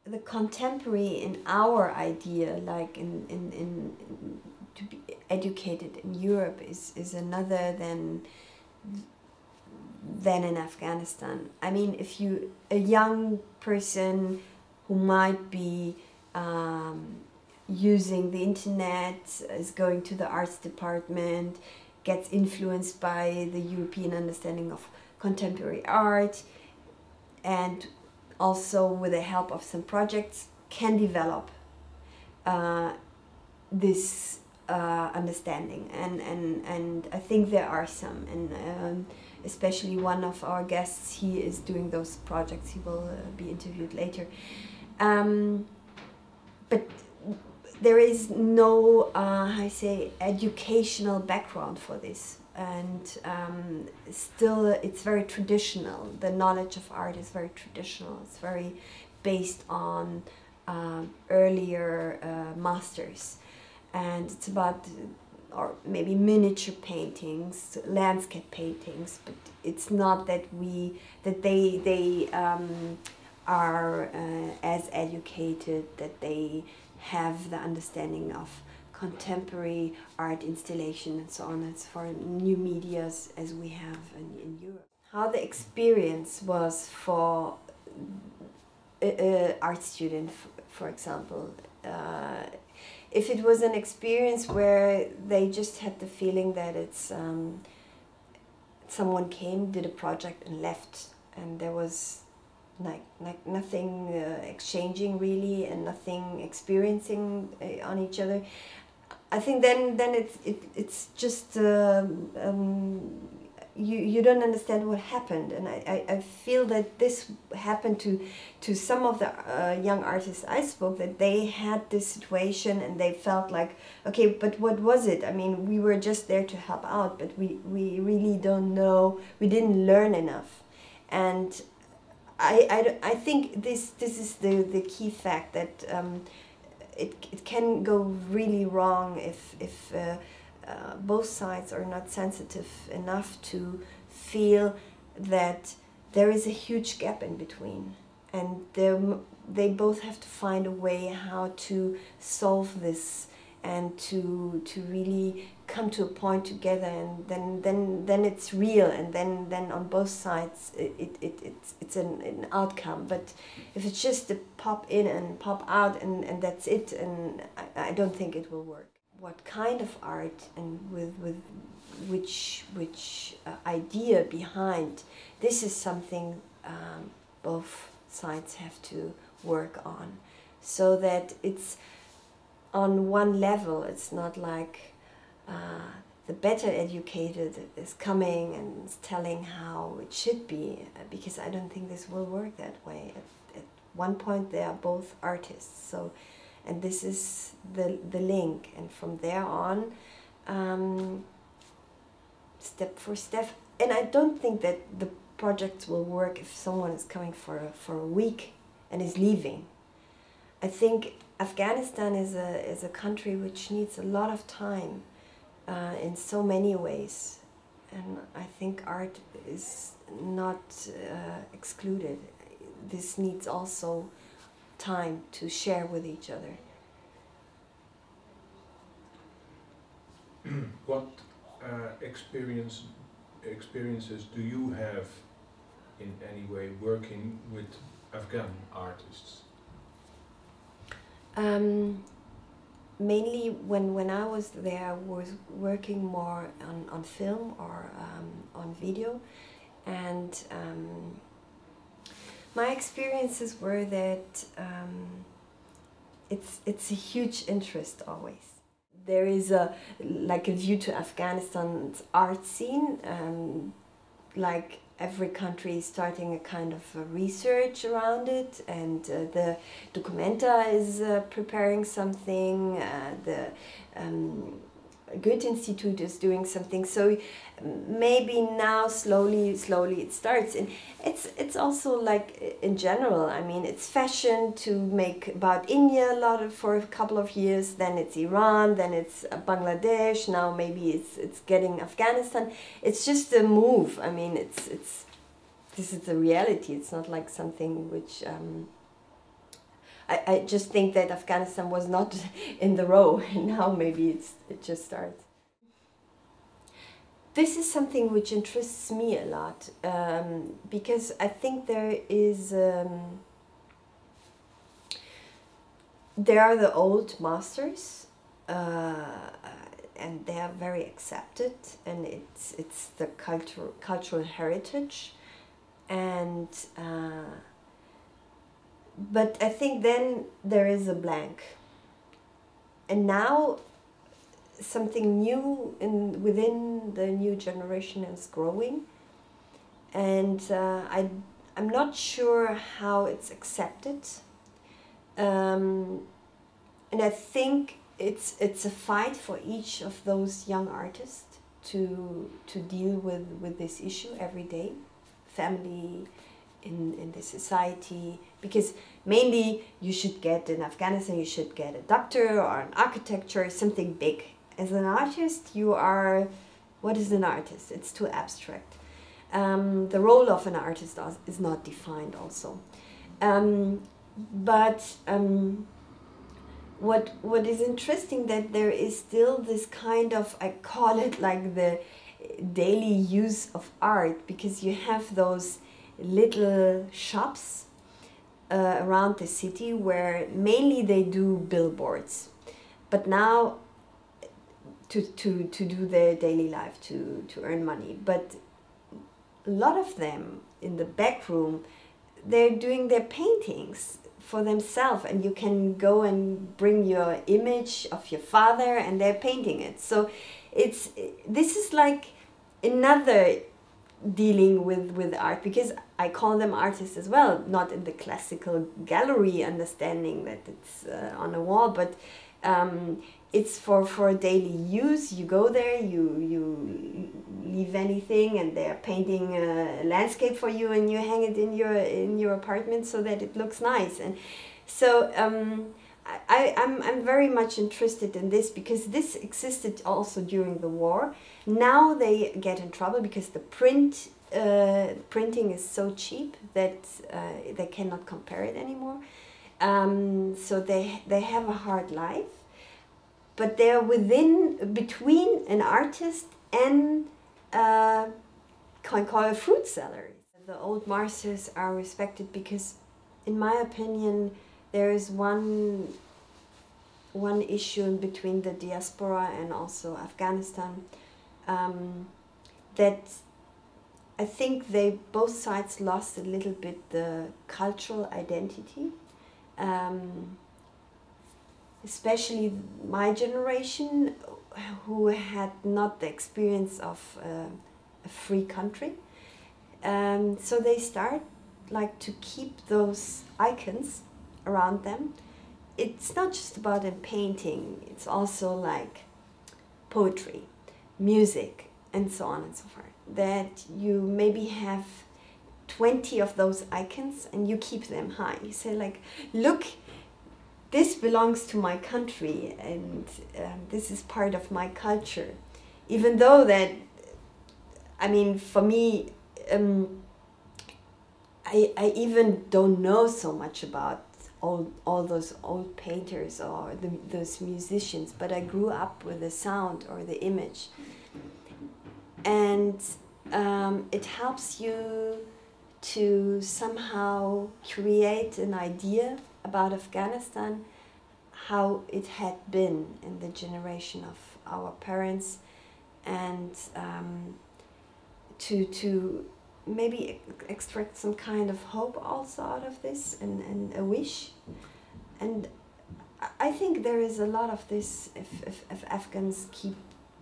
the contemporary in our idea, like to be educated in Europe is another than in Afghanistan. I mean, if you, a young person who might be using the internet, is going to the arts department, gets influenced by the European understanding of contemporary art, and also with the help of some projects can develop this understanding, and I think there are some, and especially one of our guests, he is doing those projects. He will be interviewed later, but there is no I say educational background for this, and still it's very traditional. The knowledge of art is very traditional. It's very based on earlier masters, and it's about, or maybe miniature paintings, landscape paintings, but it's not that they are as educated, that they have the understanding of contemporary art installation and so on. It's for new medias as we have in Europe. How the experience was for an art student, for example. If it was an experience where they just had the feeling that it's someone came, did a project and left, and there was like nothing exchanging really, and nothing experiencing on each other, I think then it's just you don't understand what happened. And I feel that this happened to some of the young artists I spoke, that they had this situation and they felt like, okay, but what was it? I mean, we were just there to help out, but we really don't know, we didn't learn enough. And I think this is the key fact, that it can go really wrong if both sides are not sensitive enough to feel that there is a huge gap in between, and they both have to find a way how to solve this, and to really come to a point together, and then it's real, and then on both sides it's an outcome. But if it's just a pop in and pop out and that's it, and I don't think it will work. What kind of art, and with which idea behind, this is something both sides have to work on, so that it's on one level. It's not like the better educated is coming and is telling how it should be, because I don't think this will work that way. At one point they are both artists, so, and this is the link, and from there on, step for step. And I don't think that the projects will work if someone is coming for a week and is leaving. I think Afghanistan is a country which needs a lot of time in so many ways, and I think art is not excluded. This needs also time to share with each other. What experiences do you have in any way working with Afghan artists? Mainly when I was there, I was working more on film or on video, and my experiences were that it's a huge interest always. There is like a view to Afghanistan's art scene, like every country is starting a kind of research around it, and the Documenta is preparing something, the Goethe Institute is doing something, so maybe now slowly it starts. And it's also like in general, I mean, it's fashion to make about India a lot for a couple of years, then it's Iran, then it's Bangladesh, now maybe it's getting Afghanistan. It's just a move. I mean, this is the reality. It's not like something which I just think that Afghanistan was not in the row, and now maybe it just starts. This is something which interests me a lot, because I think there are the old masters, and they are very accepted, and it's the cultural heritage, and but I think then there is a blank, and now something new within the new generation is growing, and I'm not sure how it's accepted, and I think it's a fight for each of those young artists to deal with this issue every day, family, in the society, because mainly you should get in Afghanistan, you should get a doctor or an architecture, something big. As an artist, you are, what is an artist? It's too abstract. The role of an artist is not defined also. What is interesting, that there is still this kind of, I call it like the daily use of art, because you have those little shops around the city where mainly they do billboards, but now to do their daily life, to earn money. But a lot of them in the back room, they're doing their paintings for themselves, and you can go and bring your image of your father and they're painting it. So this is like another dealing with art, because I call them artists as well, not in the classical gallery understanding that it's on a wall, but it's for daily use. You go there, you leave anything, and they're painting a landscape for you, and you hang it in your apartment so that it looks nice. And so I'm very much interested in this, because this existed also during the war. Now they get in trouble because the printing is so cheap that they cannot compare it anymore. So they have a hard life, but they're between an artist and can call a fruit seller. The old masters are respected because, in my opinion, there is one issue in between the diaspora and also Afghanistan, that I think both sides lost a little bit the cultural identity. Especially my generation, who had not the experience of a free country. So they start like to keep those icons around them. It's not just about in painting, it's also like poetry, music, and so on and so forth. That you maybe have 20 of those icons and you keep them high. You say like, look, this belongs to my country, and this is part of my culture. Even though that, I mean, for me, I even don't know so much about all those old painters or those musicians, but I grew up with the sound or the image. And it helps you to somehow create an idea about Afghanistan, how it had been in the generation of our parents, and to maybe extract some kind of hope also out of this, and a wish. And I think there is a lot of this, if Afghans keep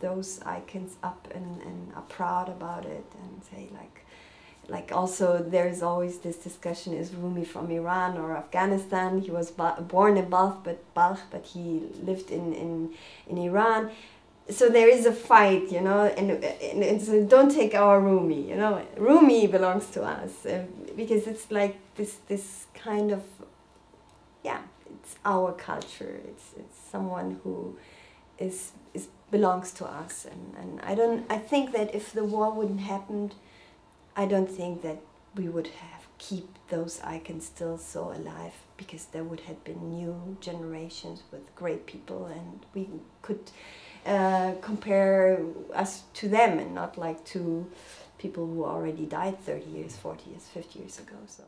those icons up and are proud about it, and say like also there's always this discussion, is Rumi from Iran or Afghanistan? He was born in Balkh, but he lived in Iran. So there is a fight, you know, and it's don't take our Rumi, you know. Rumi belongs to us, because it's like this kind of, yeah, it's our culture. It's someone who belongs to us, and I think that if the war wouldn't happen, I don't think that we would have keep those icons still so alive, because there would have been new generations with great people, and we could compare us to them and not like to people who already died 30 years, 40 years, 50 years ago. So.